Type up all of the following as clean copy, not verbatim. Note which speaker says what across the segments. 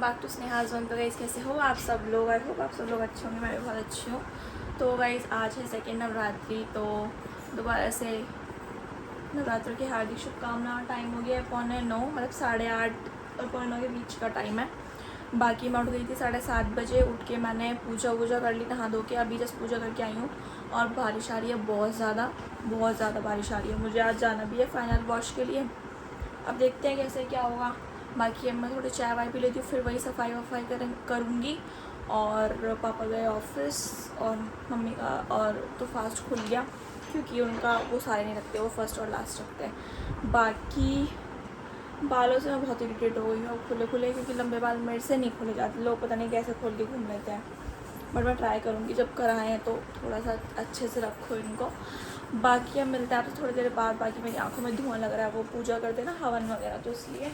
Speaker 1: Back to Sneha zone. तो guys कैसे हो आप सब लोग? आई होप आप सब लोग अच्छे होंगे, मैं भी बहुत अच्छी हूँ। तो गाइस आज है सेकेंड नवरात्रि, तो दोबारा से नवरात्र की हार्दिक शुभकामनाएं। टाइम हो गया है 8:45, मतलब 8:30 और 9:45 के बीच का टाइम है। बाकी मैं उठ गई थी 7:30 बजे। उठ के मैंने पूजा वूजा कर ली, नहा धो के अभी जस्ट पूजा करके आई हूँ। और बारिश आ रही है बहुत ज़्यादा बारिश आ रही है। मुझे आज जाना भी है फाइनल वॉश के लिए। अब देखते हैं कैसे क्या होगा। बाकी अब मैं थोड़ी चाय वाय पी लेती हूँ, फिर वही सफाई वफाई करूँगी। और पापा गए ऑफिस और मम्मी का और तो फास्ट खुल गया, क्योंकि उनका वो सारे नहीं रखते, वो फर्स्ट और लास्ट रखते हैं। बाकी बालों से मैं बहुत इरिटेट हो गई हूँ खुले खुले, क्योंकि लंबे बाल मेरे से नहीं खुले जाते। लोग पता नहीं कैसे खोल के घूम लेते हैं, बट मैं ट्राई करूँगी जब कराएँ हैं तो थोड़ा सा अच्छे से रखो इनको। बाकी अब मिलते हैं आपसे थोड़ी देर बाद। बाकी मेरी आंखों में धुआं लग रहा है, वो पूजा करते ना हवन वगैरह, तो इसलिए।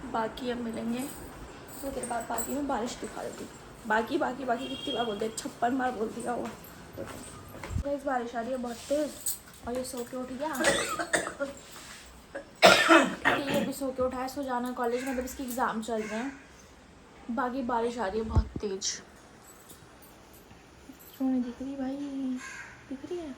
Speaker 1: बाकी अब मिलेंगे थोड़ी देर बाद। बाकी मैं बारिश दिखा देती हूँ। बाकी कितनी बार बोलते हैं, 56 बार बोल दिया हुआ। तो इस बारिश आ रही है बहुत तेज़, और ये सो के उठ गया। ये अभी सो के उठा है, सो जाना कॉलेज, मतलब इसके एग्ज़ाम चल रहे हैं। बाकी बारिश आ रही है बहुत तेज़। क्यों नहीं दिख रही भाई? दिख रही है?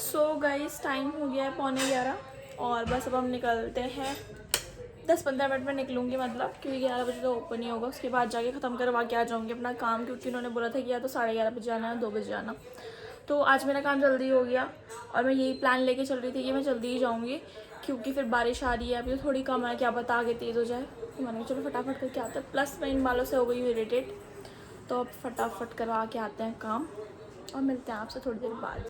Speaker 1: सो गाइस टाइम हो गया है 11:15, और बस अब हम निकलते हैं। 10-15 मिनट में निकलूँगी, मतलब क्योंकि 11 बजे तो ओपन ही होगा। उसके बाद जाके ख़त्म करवा के आ जाऊँगी अपना काम, क्योंकि उन्होंने बोला था कि या तो 11:30 बजे आना है, 2 बजे आना। तो आज मेरा काम जल्दी हो गया, और मैं यही प्लान लेके चल रही थी कि मैं जल्दी ही जाऊँगी, क्योंकि फिर बारिश आ रही है। अभी तो थोड़ी कम है, क्या पता आगे तेज़ हो जाए। तो मैंने कहा चलो फटाफट करके आते हैं। प्लस मैं इन बालों से हो गई हूँ इरिटेट, तो अब फटाफट करवा के आते हैं काम, और मिलते हैं आपसे थोड़ी देर बाद।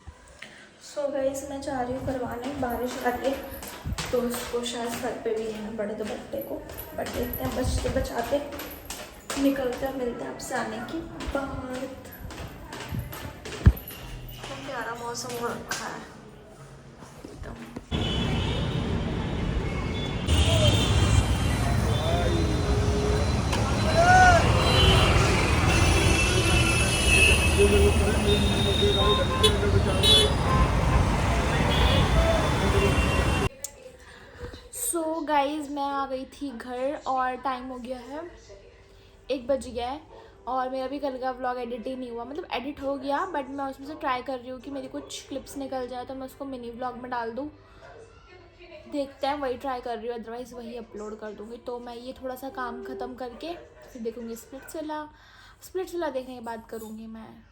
Speaker 1: सो गाइस मैं जा रही हूँ करवाने, बारिश आ रही है तो उसको शायद घर पे भी लेना पड़े तो बट्टे को, बट देखते हैं बचते बचाते निकलते हैं। मिलते हैं आपसे आने की बाद। तो प्यारा मौसम हो रखा है एकदम। सो गाइज़ मैं आ गई थी घर, और टाइम हो गया है 1 बज गया है। और मेरा भी कल का व्लॉग एडिट ही नहीं हुआ, मतलब एडिट हो गया, बट मैं उसमें से ट्राई कर रही हूँ कि मेरी कुछ क्लिप्स निकल जाए तो मैं उसको मिनी व्लॉग में डाल दूँ। देखते हैं, वही ट्राई कर रही हूँ, अदरवाइज़ वही अपलोड कर दूँगी। तो मैं ये थोड़ा सा काम ख़त्म करके फिर देखूँगी स्प्लिट्सविला देखने के बाद करूँगी मैं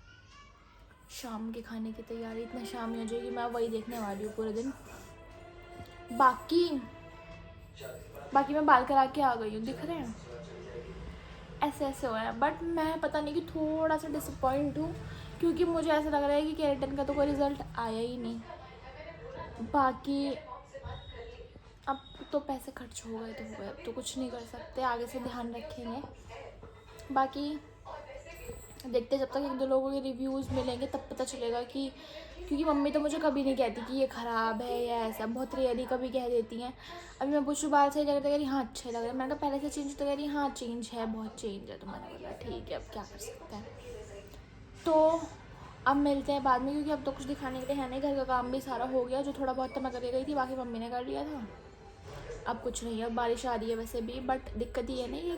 Speaker 1: शाम के खाने की तैयारी। इतना शाम ही हो जाएगी, मैं वही देखने वाली हूँ पूरे दिन। बाकी मैं बाल करा के आ गई हूँ, दिख रहे हैं ऐसे हुआ है। बट मैं पता नहीं कि थोड़ा सा डिसअपॉइंट हूँ, क्योंकि मुझे ऐसा लग रहा है कि केराटिन का तो कोई रिज़ल्ट आया ही नहीं। बाकी अब तो पैसे खर्च हो गए तो हो गए, अब तो कुछ नहीं कर सकते, आगे से ध्यान रखेंगे। बाकी देखते, जब तक 1-2 लोगों के रिव्यूज़ मिलेंगे तब पता चलेगा कि, क्योंकि मम्मी तो मुझे कभी नहीं कहती कि ये ख़राब है या ऐसा, बहुत रेयरली कभी कह देती हैं। अभी मैं पूछूँ बाल सही लग रहे, तो कह रही हाँ अच्छे लग रहे हैं। मैंने कहा पहले से चेंज, तो कह रही हाँ चेंज है, बहुत चेंज है। तो मैंने बोला ठीक है, अब क्या कर सकते हैं। तो अब मिलते हैं बाद में, क्योंकि अब तो कुछ दिखाने के लिए है नहीं। घर का काम भी सारा हो गया, जो थोड़ा बहुत तो मैं करके गई थी, बाकी मम्मी ने कर लिया था। अब कुछ नहीं है। अब बारिश आ रही है वैसे भी, बट दिक्कत ये है ना, ये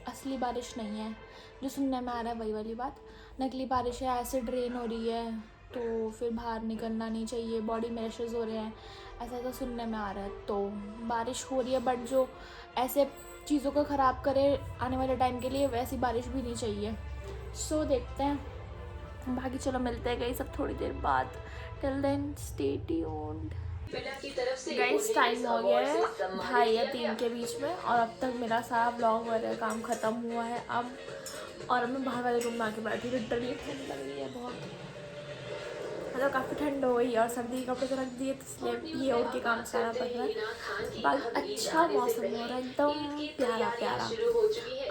Speaker 1: असली बारिश नहीं है जो सुनने में आ रहा है, वही वाली बात। नकली बारिश है, एसिड रेन हो रही है, तो फिर बाहर निकलना नहीं चाहिए, बॉडी में रैशेज़ हो रहे हैं, ऐसा ऐसा सुनने में आ रहा है। तो बारिश हो रही है, बट जो ऐसे चीज़ों को ख़राब करे आने वाले टाइम के लिए, वैसी बारिश भी नहीं चाहिए। सो देखते हैं। बाकी चलो मिलते हैं गई सब थोड़ी देर बाद। Till then stay tuned. Guys time हो गया है 2:30 या 3 के बीच में, और अब तक मेरा सारा ब्लॉग वगैरह काम ख़त्म हुआ है अब। और मैं बाहर वाले रूम में आके बैठी, लिटरली ठंड लग रही है बहुत। मतलब काफ़ी ठंड हो गई और सर्दी के कपड़े तो रख दिए, तो इसलिए ये उड़ के काम सारा पड़ रहा है। बाकी अच्छा मौसम हो रहा है, एकदम प्यारा प्यारा।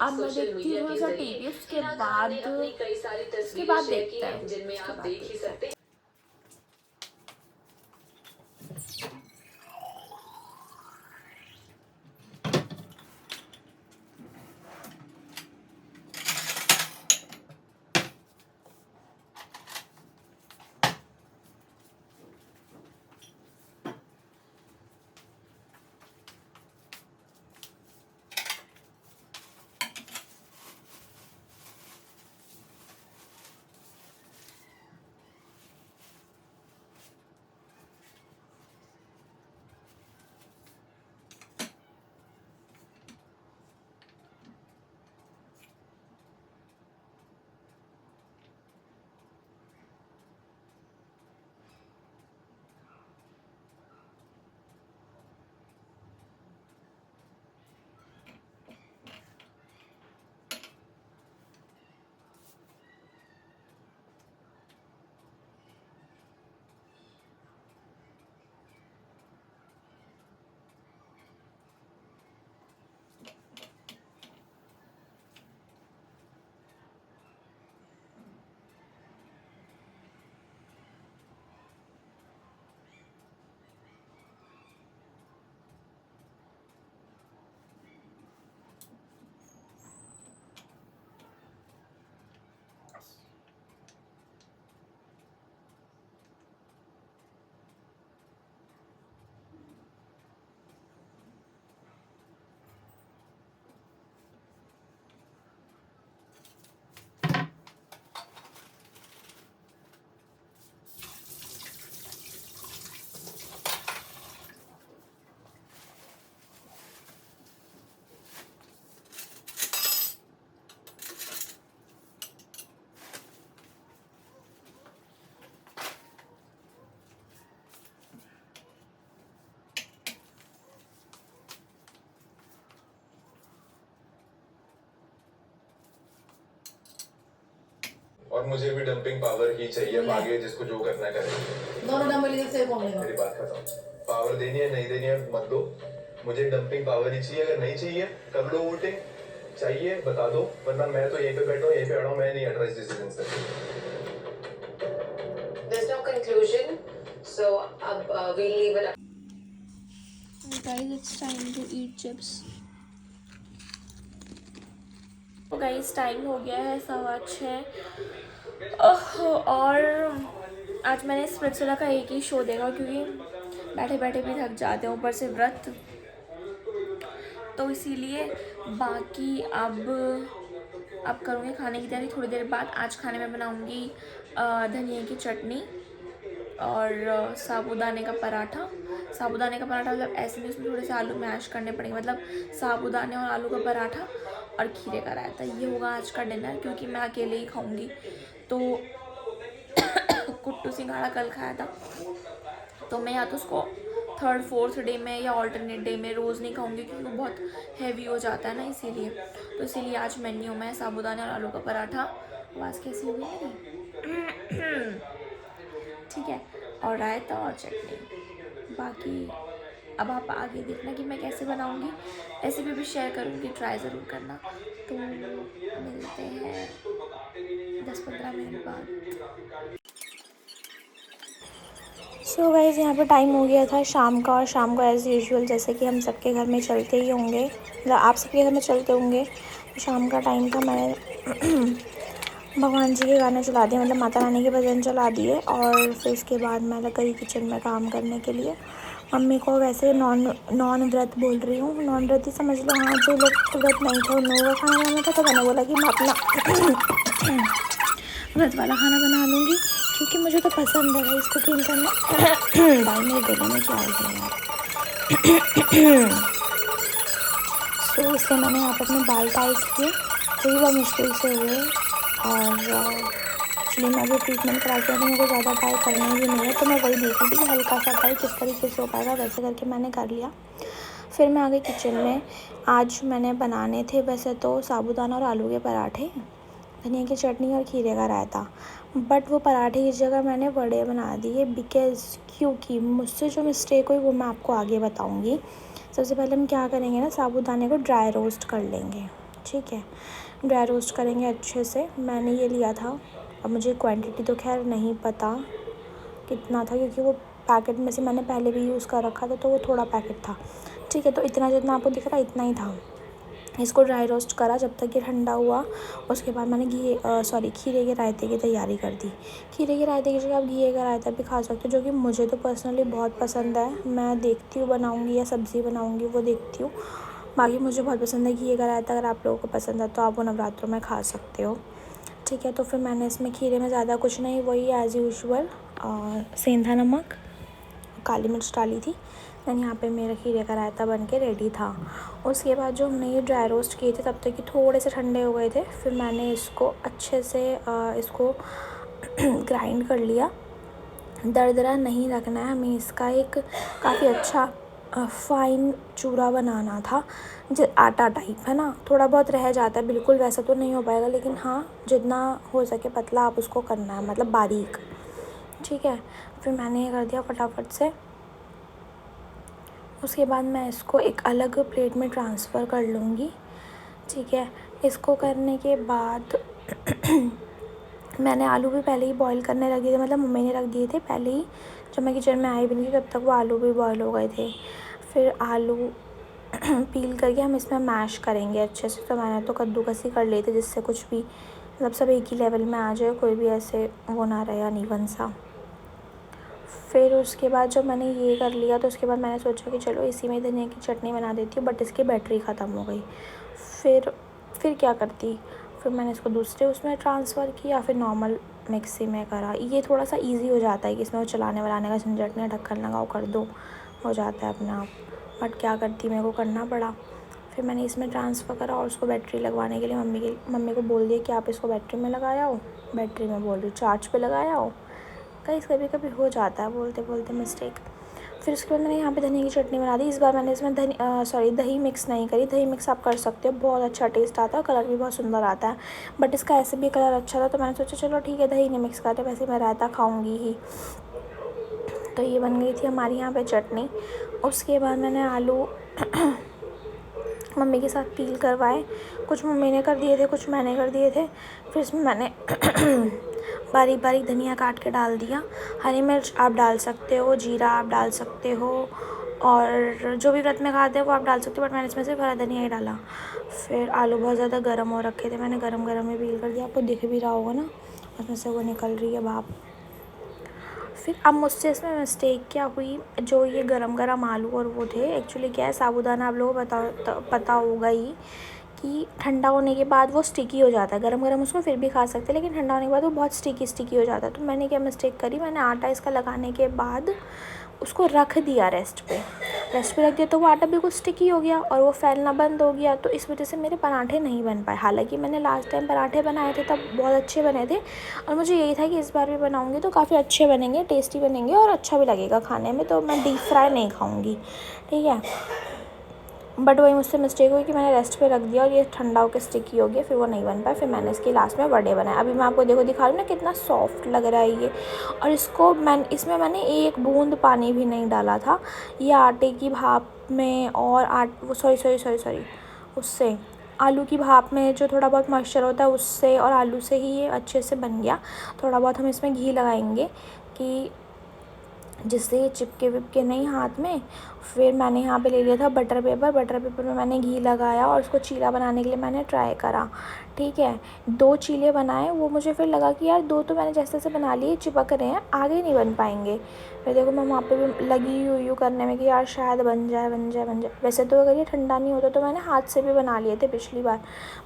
Speaker 1: अब मैं देखती हूँ थोड़ा सा टीवी, उसके बाद देखते हैं, उसके बाद देखते हैं।
Speaker 2: और मुझे भी डंपिंग पावर ही चाहिए, अब आगे जिसको जो करना है करें।
Speaker 3: दोनों डंबल इधर से कौन लेगा?
Speaker 2: मेरी बात खत्म। पावर देनी है नहीं देनी है मत दो, मुझे डंपिंग पावर ही चाहिए। अगर नहीं चाहिए कर लो वोटिंग, चाहिए बता दो, वरना मैं तो यहीं पे बैठा हूँ, यहीं पे अड़ा हूँ, मैं नहीं हट रहा इस डिसीजन से।
Speaker 4: There's no conclusion, so we'll leave it up.
Speaker 1: Guys, it's time to eat chips. तो गाइस टाइम हो गया है 6:15। और आज मैंने स्प्लिट्सविला का एक ही शो देखा, क्योंकि बैठे बैठे भी थक जाते हैं, ऊपर से व्रत, तो इसीलिए। बाकी अब करूँगी खाने की तैयारी थोड़ी देर बाद। आज खाने में बनाऊँगी धनिया की चटनी और साबूदाने का पराठा। साबूदाने का पराठा मतलब ऐसे नहीं, उसमें थोड़े से आलू मैश करने पड़ेंगे, मतलब साबूदाने और आलू का पराठा और खीरे का रायता। ये होगा आज का डिनर, क्योंकि मैं अकेले ही खाऊंगी। तो कुट्टू सिंघाड़ा कल खाया था, तो मैं या तो उसको 3rd-4th डे में या ऑल्टरनेट डे में, रोज़ नहीं खाऊंगी क्योंकि वो बहुत हैवी हो जाता है ना, इसीलिए। तो इसीलिए आज मेन्यू में साबूदाने और आलू का पराठा। आवाज़ कैसी हो गई मेरी? ठीक है, और रायता और चटनी। बाकी अब आप आगे देखना कि मैं कैसे बनाऊंगी, रेसिपी भी शेयर करूंगी, ट्राई ज़रूर करना। तो मिलते हैं 10-15 मिनट बाद। सो गाइस, यहाँ पे टाइम हो गया था शाम का, और शाम को एज़ यूजुअल जैसे कि हम सबके घर में चलते ही होंगे, मतलब आप सबके घर में चलते होंगे, तो शाम का टाइम था। मैंने भगवान जी के गाने चला दिए, मतलब माता रानी के भजन चला दिए, और फिर इसके बाद मैं लग गई किचन में काम करने के लिए। मम्मी को वैसे नॉन व्रत बोल रही हूँ, नॉन व्रत ही समझ लो। हाँ, जो लोग व्रत नहीं थे उन लोगों का खाना बनाना था, तो मैंने बोला कि मैं अपना व्रत वाला खाना बना लूँगी, क्योंकि मुझे तो पसंद है इस कुकिंग करना। भाई मेरे गले में क्या हो गया यार। तो इसलिए मैंने यहाँ पर अपने बाल टाइट किए, जो भी बहुत मुश्किल से हुए। और एक्चुअली मैं जो ट्रीटमेंट करा के मेरे को ज़्यादा टाई करना ही नहीं है, तो मैं वही देख रही थी कि हल्का सा टाई किस तरीके से हो पाएगा, वैसे करके मैंने कर लिया। फिर मैं आ गई किचन में। आज मैंने बनाने थे वैसे तो साबूदाना और आलू के पराठे, धनिया की चटनी और खीरे का रायता। बट वो पराठे की जगह मैंने वड़े बना दिए बिकॉज़ क्योंकि मुझसे जो मिस्टेक हुई वो मैं आपको आगे बताऊँगी। सबसे पहले हम क्या करेंगे ना, साबूदाने को ड्राई रोस्ट कर लेंगे, ठीक है। ड्राई रोस्ट करेंगे अच्छे से। मैंने ये लिया था, अब मुझे क्वांटिटी तो खैर नहीं पता कितना था, क्योंकि वो पैकेट में से मैंने पहले भी यूज़ कर रखा था, तो वो थोड़ा पैकेट था, ठीक है। तो इतना जितना आपको दिख रहा है इतना ही था। इसको ड्राई रोस्ट करा जब तक ये ठंडा हुआ। उसके बाद मैंने खीरे के रायते की तैयारी कर दी। खीरे के रायते की जगह आप घी का रायता भी खा सकते हो, जो कि मुझे तो पर्सनली बहुत पसंद है। मैं देखती हूँ बनाऊँगी या सब्ज़ी बनाऊँगी वो देखती हूँ, बाकी मुझे बहुत पसंद है घी का रायता। अगर आप लोगों को पसंद है तो आप वो नवरात्रों में खा सकते हो, ठीक है। तो फिर मैंने इसमें खीरे में ज़्यादा कुछ नहीं, वही एज़ यूजुअल सेंधा नमक, काली मिर्च डाली थी। दैन यहाँ पे मेरा खीरे का रायता बन के रेडी था। उसके बाद जो हमने ये ड्राई रोस्ट किए थे तब तक कि थोड़े से ठंडे हो गए थे। फिर मैंने इसको अच्छे से इसको ग्राइंड कर लिया। दरदरा नहीं रखना है हमें, इसका एक काफ़ी अच्छा फाइन चूरा बनाना था, जो आटा टाइप है ना। थोड़ा बहुत रह जाता है, बिल्कुल वैसा तो नहीं हो पाएगा, लेकिन हाँ जितना हो सके पतला आप उसको करना है, मतलब बारीक, ठीक है। फिर मैंने ये कर दिया फटाफट से। उसके बाद मैं इसको एक अलग प्लेट में ट्रांसफ़र कर लूँगी, ठीक है। इसको करने के बाद मैंने आलू भी पहले ही बॉईल करने रख दिए थे, मतलब मम्मी ने रख दिए थे पहले ही। जब मैं किचन में आई भी नहीं थी तब तक वो आलू भी बॉईल हो गए थे। फिर आलू पील करके हम इसमें मैश करेंगे अच्छे से। तो मैंने तो कद्दूकस ही कर लिए थे, जिससे कुछ भी मतलब सब एक ही लेवल में आ जाए, कोई भी ऐसे वो ना रहे अनइवन सा। फिर उसके बाद जब मैंने ये कर लिया तो उसके बाद मैंने सोचा कि चलो इसी में धनिया की चटनी बना देती हूँ, बट इसकी बैटरी ख़त्म हो गई। फिर क्या करती, फिर मैंने इसको दूसरे उसमें ट्रांसफ़र किया, फिर नॉर्मल मिक्सी में करा। ये थोड़ा सा इजी हो जाता है कि इसमें वो चलाने वलाने का झंझट नहीं, ढक्कन लगाओ कर दो, हो जाता है अपने आप। बट क्या करती, मेरे को करना पड़ा। फिर मैंने इसमें ट्रांसफ़र करा और उसको बैटरी लगवाने के लिए मम्मी को बोल दिया कि आप इसको बैटरी में लगाया हो। बैटरी में बोल रही हूँ, चार्ज पे लगाया हो। कभी कभी हो जाता है बोलते बोलते मिस्टेक। फिर उसके बाद मैंने यहाँ पे धनिया की चटनी बना दी। इस बार मैंने इसमें दही मिक्स नहीं करी। दही मिक्स आप कर सकते हो, बहुत अच्छा टेस्ट आता है, कलर भी बहुत सुंदर आता है। बट इसका ऐसे भी कलर अच्छा था, तो मैंने सोचा चलो ठीक है दही नहीं मिक्स करते, वैसे मैं रायता खाऊंगी ही। तो ये बन गई थी हमारी यहाँ पे चटनी। उसके बाद मैंने आलू मम्मी के साथ पील करवाए। कुछ मम्मी ने कर दिए थे, कुछ मैंने कर दिए थे। फिर इसमें मैंने बारीक बारीक धनिया काट के डाल दिया। हरी मिर्च आप डाल सकते हो, जीरा आप डाल सकते हो, और जो भी व्रत में खाते हैं वो आप डाल सकते हो, बट मैंने इसमें सिर्फ हरा धनिया ही डाला। फिर आलू बहुत ज़्यादा गर्म हो रखे थे, मैंने गरम गरम में पील कर दिया। आपको दिख भी रहा होगा ना, उसमें से वो निकल रही है भाप। फिर अब मुझसे इसमें मिस्टेक क्या हुई, जो ये गरम गरम आलू और वो थे, एक्चुअली क्या है साबूदाना आप लोगों को पता होगा ही कि ठंडा होने के बाद वो स्टिकी हो जाता है। गरम गरम उसको फिर भी खा सकते हैं, लेकिन ठंडा होने के बाद वो बहुत स्टिकी हो जाता है। तो मैंने क्या मिस्टेक करी, मैंने आटा इसका लगाने के बाद उसको रख दिया रेस्ट पे रख दिया, तो वो आटा बिल्कुल स्टिकी हो गया और वो फैलना बंद हो गया। तो इस वजह से मेरे पराठे नहीं बन पाए। हालांकि मैंने लास्ट टाइम पराठे बनाए थे तब बहुत अच्छे बने थे, और मुझे यही था कि इस बार भी बनाऊंगी तो काफ़ी अच्छे बनेंगे, टेस्टी बनेंगे और अच्छा भी लगेगा खाने में। तो मैं डीप फ्राई नहीं खाऊंगी, ठीक है। बट वही मुझसे मिस्टेक हुई कि मैंने रेस्ट पे रख दिया और ये ठंडा होकर स्टिकी हो गया, फिर वो नहीं बन पाया। फिर मैंने इसके लास्ट में वड़े बनाए। अभी मैं आपको दिखा रही हूँ ना कितना सॉफ्ट लग रहा है ये। और इसमें मैंने एक बूंद पानी भी नहीं डाला था। ये आटे की भाप में और उससे आलू की भाप में जो थोड़ा बहुत मॉइस्चर होता है उससे और आलू से ही ये अच्छे से बन गया। थोड़ा बहुत हम इसमें घी लगाएंगे कि जिससे ये चिपके विपके नहीं हाथ में। फिर मैंने यहाँ पे ले लिया था बटर पेपर में मैंने घी लगाया और उसको चीला बनाने के लिए मैंने ट्राई करा, ठीक है। 2 चीले बनाए, वो मुझे फिर लगा कि यार 2 तो मैंने जैसे जैसे बना लिए चिपक रहे हैं, आगे नहीं बन पाएंगे। फिर देखो मैं वहाँ पे भी लगी हुई करने में कि यार शायद बन जाए। वैसे तो अगर ये ठंडा नहीं होता तो मैंने हाथ से भी बना लिए थे पिछली बार,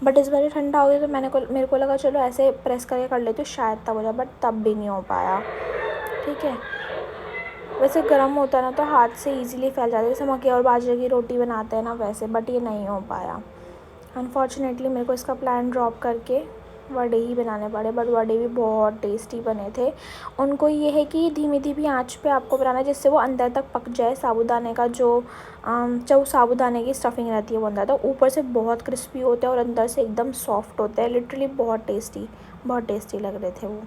Speaker 1: बट इस बार ये ठंडा हो गया तो मेरे को लगा चलो ऐसे प्रेस करके कर लेती हूँ, शायद तब हो जाए, बट तब भी नहीं हो पाया, ठीक है। वैसे गर्म होता है ना तो हाथ से इजीली फैल जाता है, जैसे मक्के और बाजरे की रोटी बनाते हैं ना वैसे, बट ये नहीं हो पाया। अनफॉर्चुनेटली मेरे को इसका प्लान ड्रॉप करके वड़े ही बनाने पड़े, बट वड़े भी बहुत टेस्टी बने थे। उनको ये है कि धीमी आंच पे आपको बनाना है जिससे वो अंदर तक पक जाए। साबूदाने का जो साबूदाने की स्टफिंग रहती है वो अंदर तक, ऊपर से बहुत क्रिस्पी होते हैं और अंदर से एकदम सॉफ्ट होते हैं। लिटरली बहुत टेस्टी लग रहे थे वो।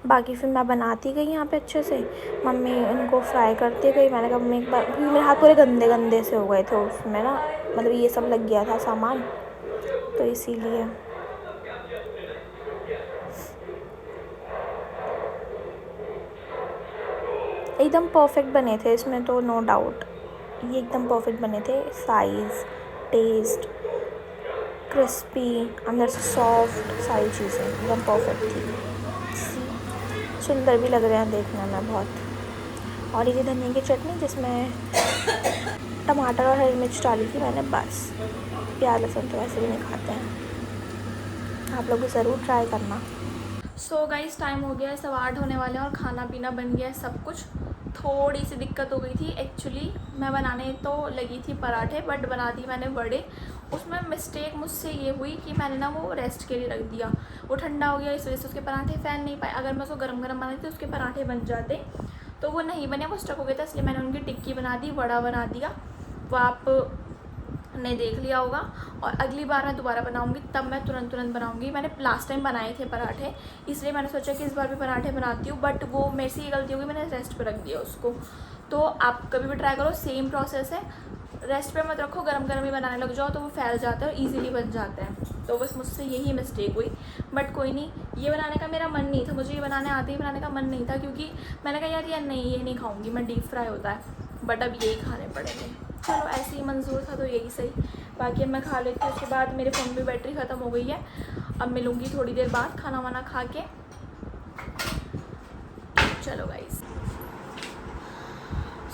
Speaker 1: बाकी फिर मैं बनाती गई यहाँ पे अच्छे से, मम्मी इनको फ्राई करती गई। मैंने कहा मम्मी एक बार, क्योंकि मेरे हाथ पूरे गंदे गंदे से हो गए थे उसमें ना, मतलब ये सब लग गया था सामान, तो इसीलिए। एकदम परफेक्ट बने थे इसमें तो नो डाउट, ये एकदम परफेक्ट बने थे। साइज़, टेस्ट, क्रिस्पी, अंदर से सॉफ्ट, सारी चीज़ें एकदम परफेक्ट थी। सुंदर भी लग रहे हैं देखने में बहुत। और ये धनिया की चटनी जिसमें टमाटर और हरी मिर्च डाली थी मैंने, बस। प्याज लहसुन तो वैसे भी नहीं खाते हैं, आप लोग भी ज़रूर ट्राई करना। सो गाइस टाइम हो गया है 8:15 होने वाले हैं और खाना पीना बन गया है सब कुछ। थोड़ी सी दिक्कत हो गई थी एक्चुअली, मैं बनाने तो लगी थी पराठे बट बना दी मैंने वड़े। उसमें मिस्टेक मुझसे ये हुई कि मैंने ना वो रेस्ट के लिए रख दिया, वो ठंडा हो गया, इस वजह से उसके पराठे फैल नहीं पाए। अगर मैं उसको गरम गरम बनाती तो उसके पराठे बन जाते, तो वो नहीं बने, वो स्टक हो गया था, इसलिए मैंने उनकी टिक्की बना दी, वड़ा बना दिया। वो आप ने देख लिया होगा। और अगली बार मैं दोबारा बनाऊंगी तब मैं तुरंत बनाऊंगी। मैंने लास्ट टाइम बनाए थे पराठे, इसलिए मैंने सोचा कि इस बार भी पराठे बनाती हूँ, बट वो मेरे से ये गलती हो गई, मैंने रेस्ट पे रख दिया उसको। तो आप कभी भी ट्राई करो, सेम प्रोसेस है, रेस्ट पे मत रखो, गरम गरम ही बनाने लग जाओ तो वो फैल जाता है और ईजिली बन जाता है। तो बस मुझसे यही मिस्टेक हुई, बट कोई नहीं। ये बनाने का मेरा मन नहीं था, मुझे ये बनाने आते ही बनाने का मन नहीं था, क्योंकि मैंने कहा यार नहीं ये नहीं खाऊंगी मैं, डीप फ्राई होता है, बट अब यही खाने पड़ेंगे। चलो ऐसे ही मंजूर था तो यही सही। बाकी अब मैं खा लेती हूँ, उसके बाद मेरे फ़ोन में बैटरी ख़त्म हो गई है। अब मिलूँगी थोड़ी देर बाद खाना वाना खा के। चलो गाइस,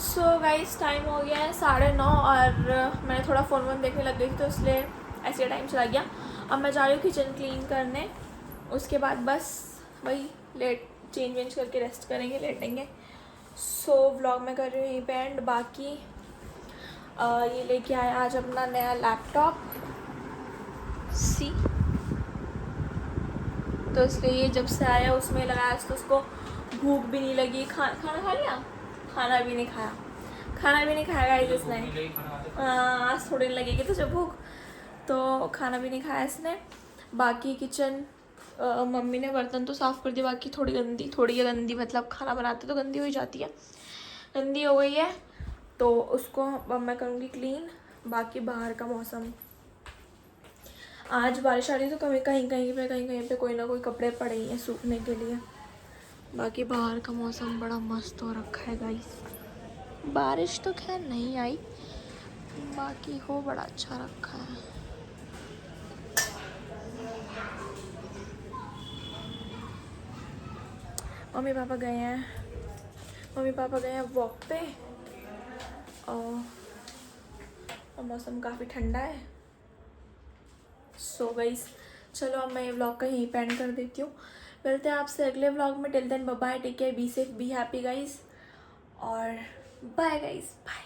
Speaker 1: सो गाइस टाइम हो गया है 9:30 और मैं थोड़ा फ़ोन वोन देखने लग गई थी तो इसलिए ऐसे टाइम चला गया। अब मैं जा रही हूँ किचन क्लीन करने, उसके बाद बस वही लेट चेंज वेंज करके रेस्ट करेंगे, लेटेंगे। सो व्लॉग में कर रही हूँ यहीं पे एंड। बाकी ये लेके आया आज अपना नया लैपटॉप सी, तो इसलिए ये जब से आया उसमें लगाया तो उसको भूख भी नहीं लगी। खाना खा लिया, खाना भी नहीं खाया, खाना भी नहीं खाया गाइस इसने। आज थोड़ी लगेगी तो जब भूख, तो खाना भी नहीं खाया इसने। बाकी किचन मम्मी ने बर्तन तो साफ़ कर दिया, बाकी थोड़ी गंदी मतलब खाना बनाते तो गंदी हो ही जाती है, गंदी हो गई है, तो उसको अब मैं करूँगी क्लीन। बाकी बाहर का मौसम, आज बारिश आ रही तो कहीं कहीं पे कोई ना कोई कपड़े पड़े ही हैं सूखने के लिए। बाकी बाहर का मौसम बड़ा मस्त हो रखा है गाइस, बारिश तो खैर नहीं आई, बाकी हो बड़ा अच्छा रखा है। मम्मी पापा गए हैं वॉक पे और मौसम काफ़ी ठंडा है। सो गाइस चलो अब मैं ये व्लॉग का यहीं पे एंड कर देती हूँ। मिलते हैं आपसे अगले व्लॉग में। Till then bye bye, take care, be safe, be happy guys, और बाय गाइस, बाय।